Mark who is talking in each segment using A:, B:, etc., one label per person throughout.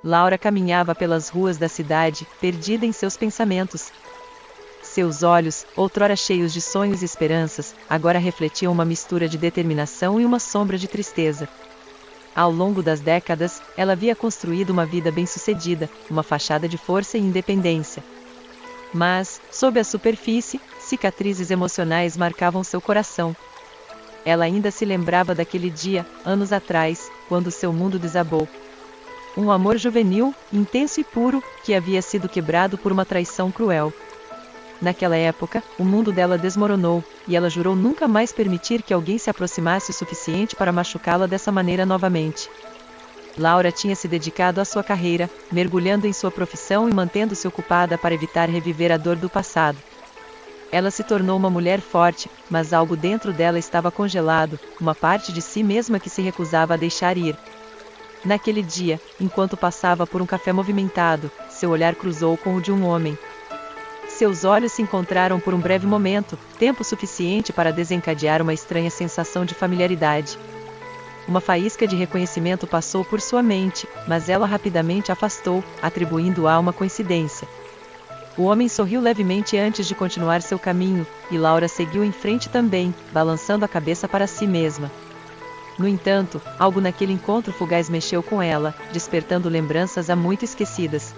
A: Laura caminhava pelas ruas da cidade, perdida em seus pensamentos. Seus olhos, outrora cheios de sonhos e esperanças, agora refletiam uma mistura de determinação e uma sombra de tristeza. Ao longo das décadas, ela havia construído uma vida bem-sucedida, uma fachada de força e independência. Mas, sob a superfície, cicatrizes emocionais marcavam seu coração. Ela ainda se lembrava daquele dia, anos atrás, quando seu mundo desabou. Um amor juvenil, intenso e puro, que havia sido quebrado por uma traição cruel. Naquela época, o mundo dela desmoronou, e ela jurou nunca mais permitir que alguém se aproximasse o suficiente para machucá-la dessa maneira novamente. Laura tinha se dedicado à sua carreira, mergulhando em sua profissão e mantendo-se ocupada para evitar reviver a dor do passado. Ela se tornou uma mulher forte, mas algo dentro dela estava congelado, uma parte de si mesma que se recusava a deixar ir. Naquele dia, enquanto passava por um café movimentado, seu olhar cruzou com o de um homem. Seus olhos se encontraram por um breve momento, tempo suficiente para desencadear uma estranha sensação de familiaridade. Uma faísca de reconhecimento passou por sua mente, mas ela rapidamente afastou, atribuindo-a uma coincidência. O homem sorriu levemente antes de continuar seu caminho, e Laura seguiu em frente também, balançando a cabeça para si mesma. No entanto, algo naquele encontro fugaz mexeu com ela, despertando lembranças há muito esquecidas.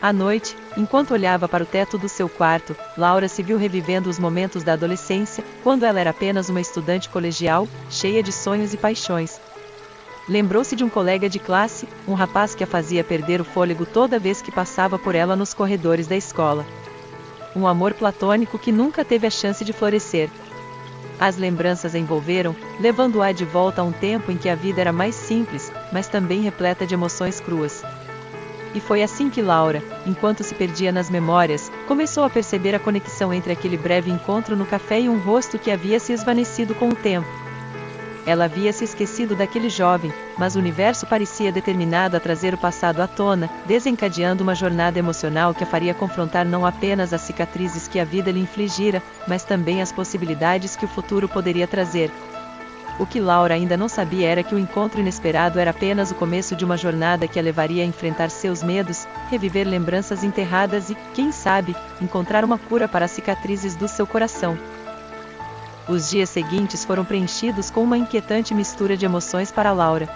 A: À noite, enquanto olhava para o teto do seu quarto, Laura se viu revivendo os momentos da adolescência, quando ela era apenas uma estudante colegial, cheia de sonhos e paixões. Lembrou-se de um colega de classe, um rapaz que a fazia perder o fôlego toda vez que passava por ela nos corredores da escola. Um amor platônico que nunca teve a chance de florescer. As lembranças a envolveram, levando-a de volta a um tempo em que a vida era mais simples, mas também repleta de emoções cruas. E foi assim que Laura, enquanto se perdia nas memórias, começou a perceber a conexão entre aquele breve encontro no café e um rosto que havia se esvanecido com o tempo. Ela havia se esquecido daquele jovem, mas o universo parecia determinado a trazer o passado à tona, desencadeando uma jornada emocional que a faria confrontar não apenas as cicatrizes que a vida lhe infligira, mas também as possibilidades que o futuro poderia trazer. O que Laura ainda não sabia era que o encontro inesperado era apenas o começo de uma jornada que a levaria a enfrentar seus medos, reviver lembranças enterradas e, quem sabe, encontrar uma cura para as cicatrizes do seu coração. Os dias seguintes foram preenchidos com uma inquietante mistura de emoções para Laura.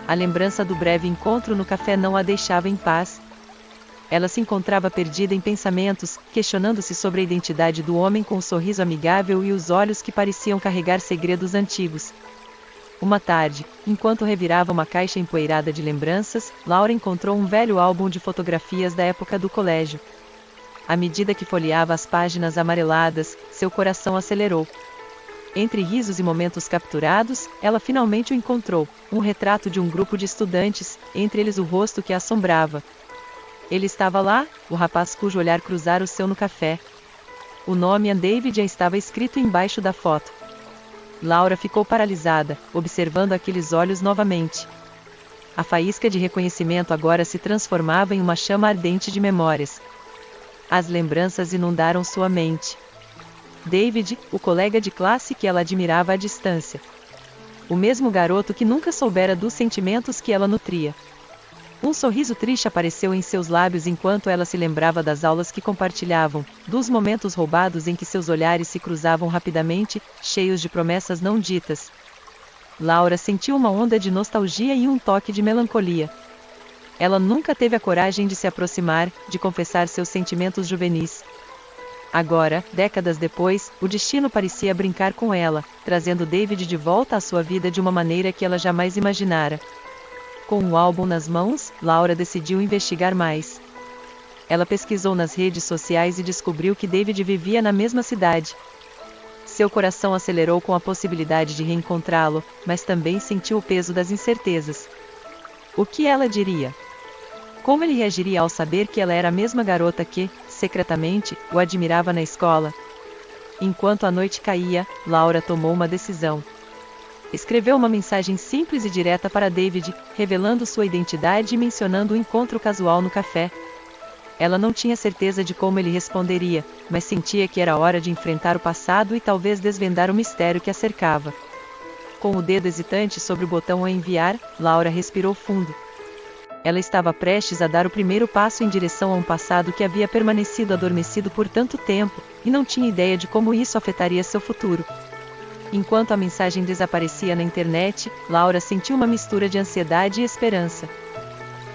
A: A lembrança do breve encontro no café não a deixava em paz. Ela se encontrava perdida em pensamentos, questionando-se sobre a identidade do homem com o sorriso amigável e os olhos que pareciam carregar segredos antigos. Uma tarde, enquanto revirava uma caixa empoeirada de lembranças, Laura encontrou um velho álbum de fotografias da época do colégio. À medida que folheava as páginas amareladas, seu coração acelerou. Entre risos e momentos capturados, ela finalmente o encontrou, um retrato de um grupo de estudantes, entre eles o rosto que a assombrava. Ele estava lá, o rapaz cujo olhar cruzara o seu no café. O nome David já estava escrito embaixo da foto. Laura ficou paralisada, observando aqueles olhos novamente. A faísca de reconhecimento agora se transformava em uma chama ardente de memórias. As lembranças inundaram sua mente. David, o colega de classe que ela admirava à distância. O mesmo garoto que nunca soubera dos sentimentos que ela nutria. Um sorriso triste apareceu em seus lábios enquanto ela se lembrava das aulas que compartilhavam, dos momentos roubados em que seus olhares se cruzavam rapidamente, cheios de promessas não ditas. Laura sentiu uma onda de nostalgia e um toque de melancolia. Ela nunca teve a coragem de se aproximar, de confessar seus sentimentos juvenis. Agora, décadas depois, o destino parecia brincar com ela, trazendo David de volta à sua vida de uma maneira que ela jamais imaginara. Com o álbum nas mãos, Laura decidiu investigar mais. Ela pesquisou nas redes sociais e descobriu que David vivia na mesma cidade. Seu coração acelerou com a possibilidade de reencontrá-lo, mas também sentiu o peso das incertezas. O que ela diria? Como ele reagiria ao saber que ela era a mesma garota que, secretamente, o admirava na escola? Enquanto a noite caía, Laura tomou uma decisão. Escreveu uma mensagem simples e direta para David, revelando sua identidade e mencionando o encontro casual no café. Ela não tinha certeza de como ele responderia, mas sentia que era hora de enfrentar o passado e talvez desvendar o mistério que a cercava. Com o dedo hesitante sobre o botão a enviar, Laura respirou fundo. Ela estava prestes a dar o primeiro passo em direção a um passado que havia permanecido adormecido por tanto tempo, e não tinha ideia de como isso afetaria seu futuro. Enquanto a mensagem desaparecia na internet, Laura sentiu uma mistura de ansiedade e esperança.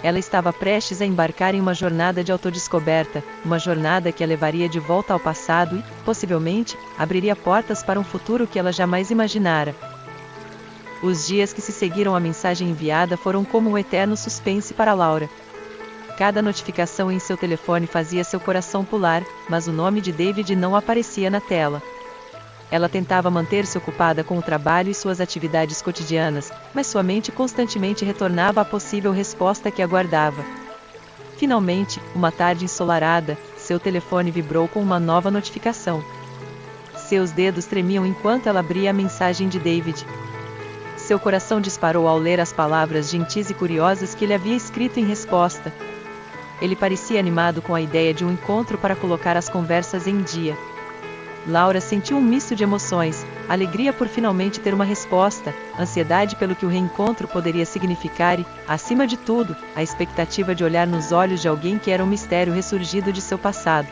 A: Ela estava prestes a embarcar em uma jornada de autodescoberta, uma jornada que a levaria de volta ao passado e, possivelmente, abriria portas para um futuro que ela jamais imaginara. Os dias que se seguiram à mensagem enviada foram como um eterno suspense para Laura. Cada notificação em seu telefone fazia seu coração pular, mas o nome de David não aparecia na tela. Ela tentava manter-se ocupada com o trabalho e suas atividades cotidianas, mas sua mente constantemente retornava à possível resposta que aguardava. Finalmente, uma tarde ensolarada, seu telefone vibrou com uma nova notificação. Seus dedos tremiam enquanto ela abria a mensagem de David. Seu coração disparou ao ler as palavras gentis e curiosas que ele havia escrito em resposta. Ele parecia animado com a ideia de um encontro para colocar as conversas em dia. Laura sentiu um misto de emoções, alegria por finalmente ter uma resposta, ansiedade pelo que o reencontro poderia significar e, acima de tudo, a expectativa de olhar nos olhos de alguém que era um mistério ressurgido de seu passado.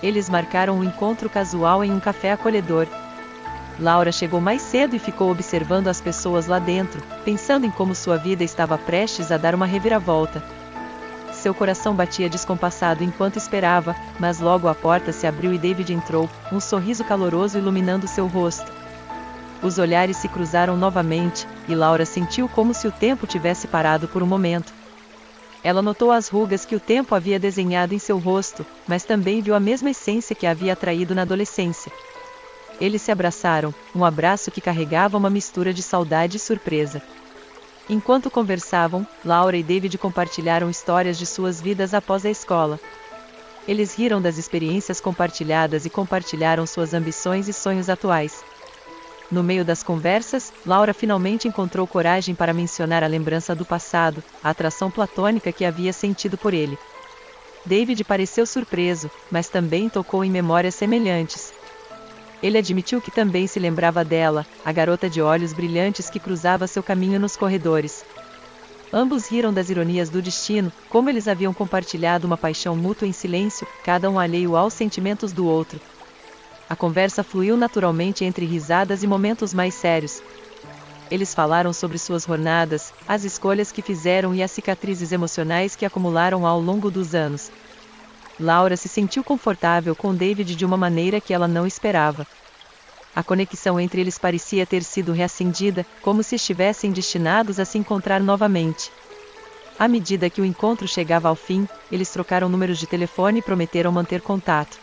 A: Eles marcaram um encontro casual em um café acolhedor. Laura chegou mais cedo e ficou observando as pessoas lá dentro, pensando em como sua vida estava prestes a dar uma reviravolta. Seu coração batia descompassado enquanto esperava, mas logo a porta se abriu e David entrou, um sorriso caloroso iluminando seu rosto. Os olhares se cruzaram novamente, e Laura sentiu como se o tempo tivesse parado por um momento. Ela notou as rugas que o tempo havia desenhado em seu rosto, mas também viu a mesma essência que a havia atraído na adolescência. Eles se abraçaram, um abraço que carregava uma mistura de saudade e surpresa. Enquanto conversavam, Laura e David compartilharam histórias de suas vidas após a escola. Eles riram das experiências compartilhadas e compartilharam suas ambições e sonhos atuais. No meio das conversas, Laura finalmente encontrou coragem para mencionar a lembrança do passado, a atração platônica que havia sentido por ele. David pareceu surpreso, mas também tocou em memórias semelhantes. Ele admitiu que também se lembrava dela, a garota de olhos brilhantes que cruzava seu caminho nos corredores. Ambos riram das ironias do destino, como eles haviam compartilhado uma paixão mútua em silêncio, cada um alheio aos sentimentos do outro. A conversa fluiu naturalmente entre risadas e momentos mais sérios. Eles falaram sobre suas jornadas, as escolhas que fizeram e as cicatrizes emocionais que acumularam ao longo dos anos. Laura se sentiu confortável com David de uma maneira que ela não esperava. A conexão entre eles parecia ter sido reacendida, como se estivessem destinados a se encontrar novamente. À medida que o encontro chegava ao fim, eles trocaram números de telefone e prometeram manter contato.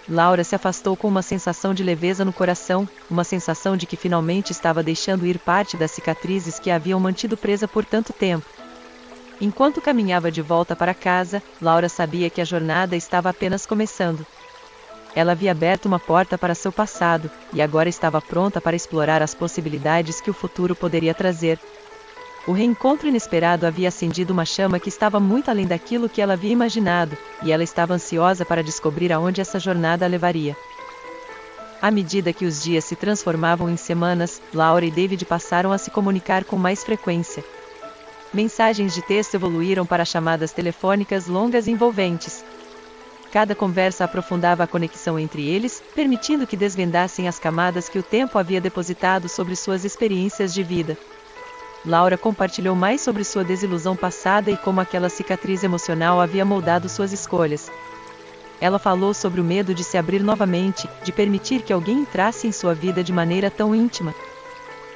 A: Laura se afastou com uma sensação de leveza no coração, uma sensação de que finalmente estava deixando ir parte das cicatrizes que a haviam mantido presa por tanto tempo. Enquanto caminhava de volta para casa, Laura sabia que a jornada estava apenas começando. Ela havia aberto uma porta para seu passado, e agora estava pronta para explorar as possibilidades que o futuro poderia trazer. O reencontro inesperado havia acendido uma chama que estava muito além daquilo que ela havia imaginado, e ela estava ansiosa para descobrir aonde essa jornada a levaria. À medida que os dias se transformavam em semanas, Laura e David passaram a se comunicar com mais frequência. Mensagens de texto evoluíram para chamadas telefônicas longas e envolventes. Cada conversa aprofundava a conexão entre eles, permitindo que desvendassem as camadas que o tempo havia depositado sobre suas experiências de vida. Laura compartilhou mais sobre sua desilusão passada e como aquela cicatriz emocional havia moldado suas escolhas. Ela falou sobre o medo de se abrir novamente, de permitir que alguém entrasse em sua vida de maneira tão íntima.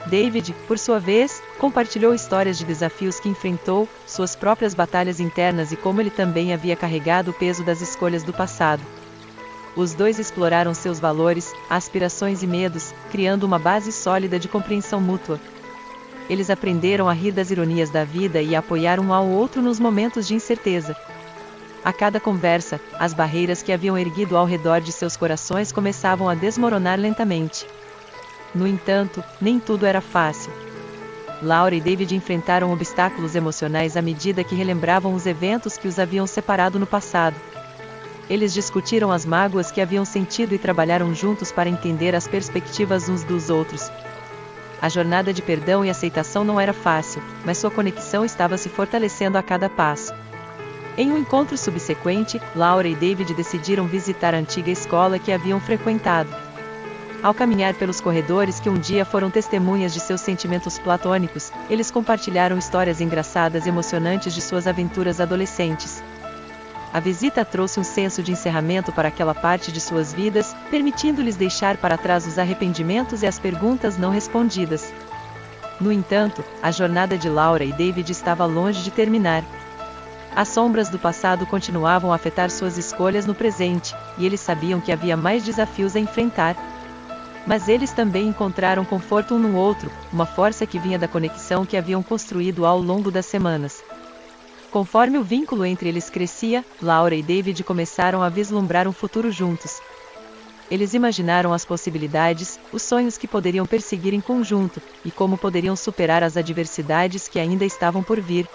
A: David, por sua vez, compartilhou histórias de desafios que enfrentou, suas próprias batalhas internas e como ele também havia carregado o peso das escolhas do passado. Os dois exploraram seus valores, aspirações e medos, criando uma base sólida de compreensão mútua. Eles aprenderam a rir das ironias da vida e a apoiar um ao outro nos momentos de incerteza. A cada conversa, as barreiras que haviam erguido ao redor de seus corações começavam a desmoronar lentamente. No entanto, nem tudo era fácil. Laura e David enfrentaram obstáculos emocionais à medida que relembravam os eventos que os haviam separado no passado. Eles discutiram as mágoas que haviam sentido e trabalharam juntos para entender as perspectivas uns dos outros. A jornada de perdão e aceitação não era fácil, mas sua conexão estava se fortalecendo a cada passo. Em um encontro subsequente, Laura e David decidiram visitar a antiga escola que haviam frequentado. Ao caminhar pelos corredores que um dia foram testemunhas de seus sentimentos platônicos, eles compartilharam histórias engraçadas e emocionantes de suas aventuras adolescentes. A visita trouxe um senso de encerramento para aquela parte de suas vidas, permitindo-lhes deixar para trás os arrependimentos e as perguntas não respondidas. No entanto, a jornada de Laura e David estava longe de terminar. As sombras do passado continuavam a afetar suas escolhas no presente, e eles sabiam que havia mais desafios a enfrentar. Mas eles também encontraram conforto um no outro, uma força que vinha da conexão que haviam construído ao longo das semanas. Conforme o vínculo entre eles crescia, Laura e David começaram a vislumbrar um futuro juntos. Eles imaginaram as possibilidades, os sonhos que poderiam perseguir em conjunto, e como poderiam superar as adversidades que ainda estavam por vir.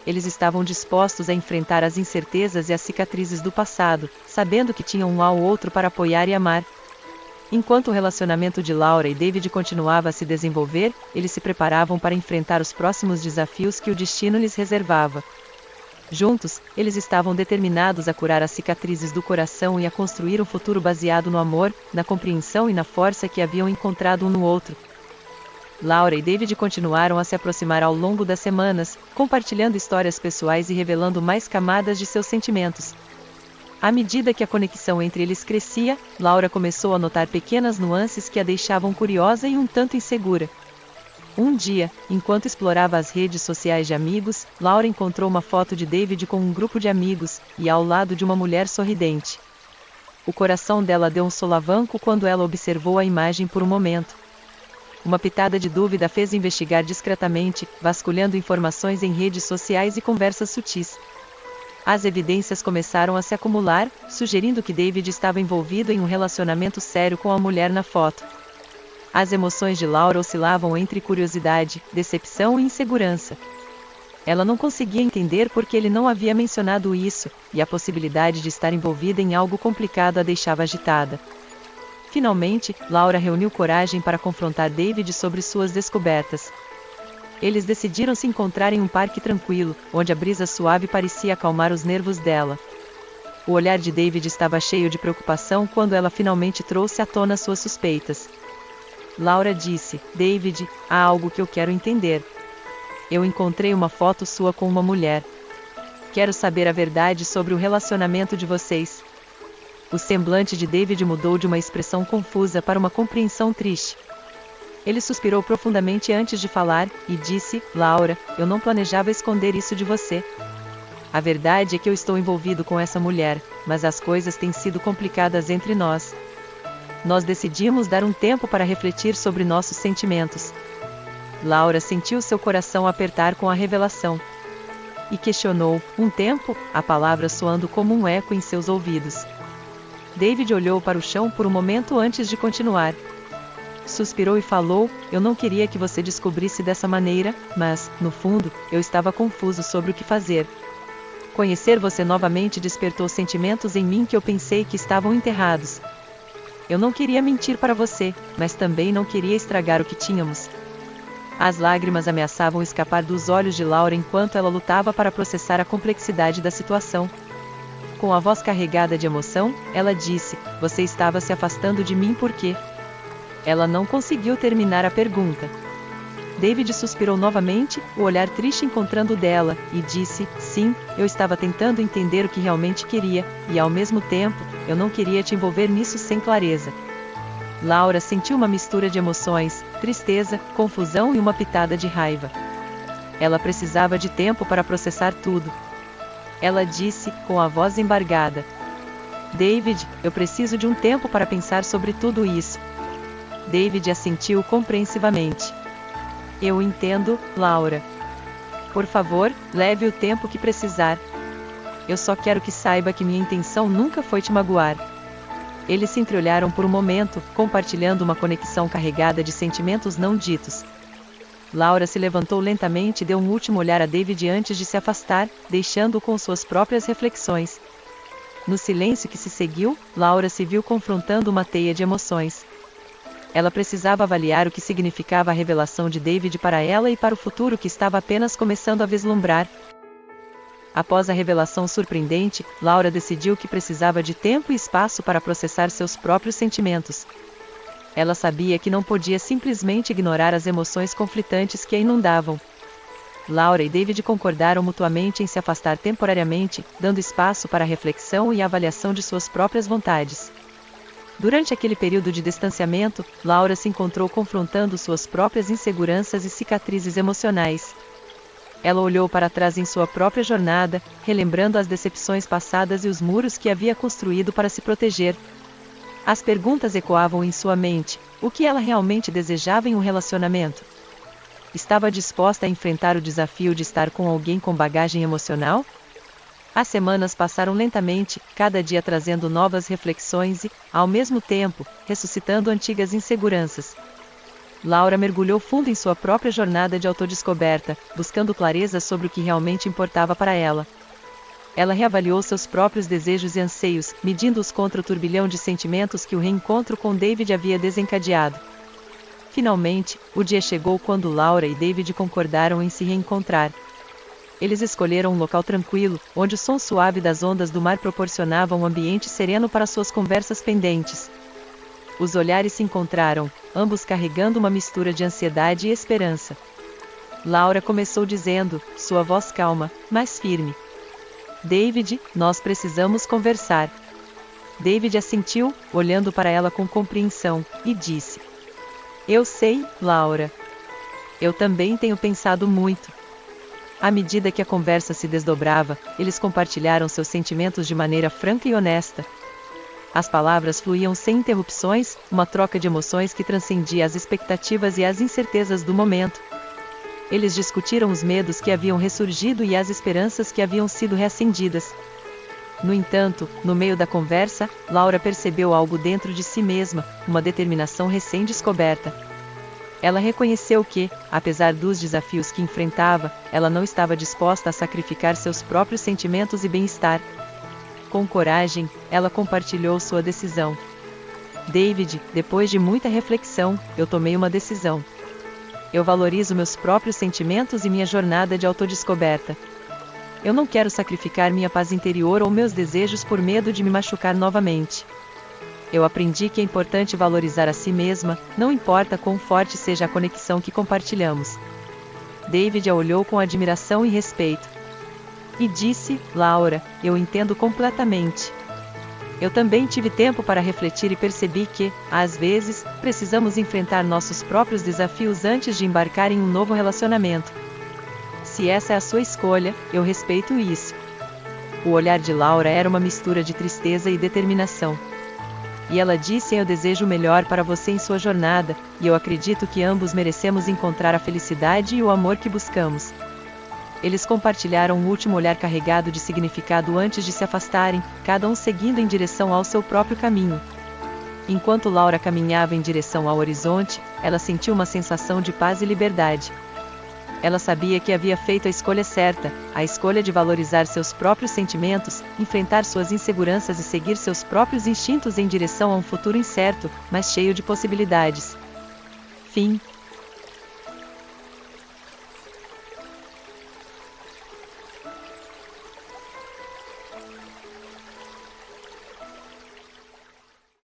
A: Eles estavam dispostos a enfrentar as incertezas e as cicatrizes do passado, sabendo que tinham um ao outro para apoiar e amar. Enquanto o relacionamento de Laura e David continuava a se desenvolver, eles se preparavam para enfrentar os próximos desafios que o destino lhes reservava. Juntos, eles estavam determinados a curar as cicatrizes do coração e a construir um futuro baseado no amor, na compreensão e na força que haviam encontrado um no outro. Laura e David continuaram a se aproximar ao longo das semanas, compartilhando histórias pessoais e revelando mais camadas de seus sentimentos. À medida que a conexão entre eles crescia, Laura começou a notar pequenas nuances que a deixavam curiosa e um tanto insegura. Um dia, enquanto explorava as redes sociais de amigos, Laura encontrou uma foto de David com um grupo de amigos, e ao lado de uma mulher sorridente. O coração dela deu um solavanco quando ela observou a imagem por um momento. Uma pitada de dúvida fez investigar discretamente, vasculhando informações em redes sociais e conversas sutis. As evidências começaram a se acumular, sugerindo que David estava envolvido em um relacionamento sério com a mulher na foto. As emoções de Laura oscilavam entre curiosidade, decepção e insegurança. Ela não conseguia entender por que ele não havia mencionado isso, e a possibilidade de estar envolvida em algo complicado a deixava agitada. Finalmente, Laura reuniu coragem para confrontar David sobre suas descobertas. Eles decidiram se encontrar em um parque tranquilo, onde a brisa suave parecia acalmar os nervos dela. O olhar de David estava cheio de preocupação quando ela finalmente trouxe à tona suas suspeitas. Laura disse: "David, há algo que eu quero entender. Eu encontrei uma foto sua com uma mulher. Quero saber a verdade sobre o relacionamento de vocês." O semblante de David mudou de uma expressão confusa para uma compreensão triste. Ele suspirou profundamente antes de falar, e disse: "Laura, eu não planejava esconder isso de você. A verdade é que eu estou envolvido com essa mulher, mas as coisas têm sido complicadas entre nós. Nós decidimos dar um tempo para refletir sobre nossos sentimentos." Laura sentiu seu coração apertar com a revelação. E questionou: "Um tempo?" a palavra soando como um eco em seus ouvidos. David olhou para o chão por um momento antes de continuar. Suspirou e falou: "Eu não queria que você descobrisse dessa maneira, mas, no fundo, eu estava confuso sobre o que fazer. Conhecer você novamente despertou sentimentos em mim que eu pensei que estavam enterrados. Eu não queria mentir para você, mas também não queria estragar o que tínhamos." As lágrimas ameaçavam escapar dos olhos de Laura enquanto ela lutava para processar a complexidade da situação. Com a voz carregada de emoção, ela disse: "Você estava se afastando de mim por quê?" Ela não conseguiu terminar a pergunta. David suspirou novamente, o olhar triste encontrando o dela, e disse: "Sim, eu estava tentando entender o que realmente queria, e ao mesmo tempo, eu não queria te envolver nisso sem clareza." Laura sentiu uma mistura de emoções, tristeza, confusão e uma pitada de raiva. Ela precisava de tempo para processar tudo. Ela disse, com a voz embargada: "David, eu preciso de um tempo para pensar sobre tudo isso." David assentiu compreensivamente. "Eu entendo, Laura. Por favor, leve o tempo que precisar. Eu só quero que saiba que minha intenção nunca foi te magoar." Eles se entreolharam por um momento, compartilhando uma conexão carregada de sentimentos não ditos. Laura se levantou lentamente e deu um último olhar a David antes de se afastar, deixando-o com suas próprias reflexões. No silêncio que se seguiu, Laura se viu confrontando uma teia de emoções. Ela precisava avaliar o que significava a revelação de David para ela e para o futuro que estava apenas começando a vislumbrar. Após a revelação surpreendente, Laura decidiu que precisava de tempo e espaço para processar seus próprios sentimentos. Ela sabia que não podia simplesmente ignorar as emoções conflitantes que a inundavam. Laura e David concordaram mutuamente em se afastar temporariamente, dando espaço para a reflexão e a avaliação de suas próprias vontades. Durante aquele período de distanciamento, Laura se encontrou confrontando suas próprias inseguranças e cicatrizes emocionais. Ela olhou para trás em sua própria jornada, relembrando as decepções passadas e os muros que havia construído para se proteger. As perguntas ecoavam em sua mente: o que ela realmente desejava em um relacionamento? Estava disposta a enfrentar o desafio de estar com alguém com bagagem emocional? As semanas passaram lentamente, cada dia trazendo novas reflexões e, ao mesmo tempo, ressuscitando antigas inseguranças. Laura mergulhou fundo em sua própria jornada de autodescoberta, buscando clareza sobre o que realmente importava para ela. Ela reavaliou seus próprios desejos e anseios, medindo-os contra o turbilhão de sentimentos que o reencontro com David havia desencadeado. Finalmente, o dia chegou quando Laura e David concordaram em se reencontrar. Eles escolheram um local tranquilo, onde o som suave das ondas do mar proporcionava um ambiente sereno para suas conversas pendentes. Os olhares se encontraram, ambos carregando uma mistura de ansiedade e esperança. Laura começou dizendo, sua voz calma, mas firme: David, nós precisamos conversar. David assentiu, olhando para ela com compreensão, e disse: Eu sei, Laura. Eu também tenho pensado muito. À medida que a conversa se desdobrava, eles compartilharam seus sentimentos de maneira franca e honesta. As palavras fluíam sem interrupções, uma troca de emoções que transcendia as expectativas e as incertezas do momento. Eles discutiram os medos que haviam ressurgido e as esperanças que haviam sido reacendidas. No entanto, no meio da conversa, Laura percebeu algo dentro de si mesma, uma determinação recém-descoberta. Ela reconheceu que, apesar dos desafios que enfrentava, ela não estava disposta a sacrificar seus próprios sentimentos e bem-estar. Com coragem, ela compartilhou sua decisão. David, depois de muita reflexão, eu tomei uma decisão. Eu valorizo meus próprios sentimentos e minha jornada de autodescoberta. Eu não quero sacrificar minha paz interior ou meus desejos por medo de me machucar novamente. Eu aprendi que é importante valorizar a si mesma, não importa quão forte seja a conexão que compartilhamos. David a olhou com admiração e respeito. E disse, Laura, eu entendo completamente. Eu também tive tempo para refletir e percebi que, às vezes, precisamos enfrentar nossos próprios desafios antes de embarcar em um novo relacionamento. Se essa é a sua escolha, eu respeito isso. O olhar de Laura era uma mistura de tristeza e determinação. E ela disse: eu desejo o melhor para você em sua jornada, e eu acredito que ambos merecemos encontrar a felicidade e o amor que buscamos. Eles compartilharam um último olhar carregado de significado antes de se afastarem, cada um seguindo em direção ao seu próprio caminho. Enquanto Laura caminhava em direção ao horizonte, ela sentiu uma sensação de paz e liberdade. Ela sabia que havia feito a escolha certa, a escolha de valorizar seus próprios sentimentos, enfrentar suas inseguranças e seguir seus próprios instintos em direção a um futuro incerto, mas cheio de possibilidades. Fim.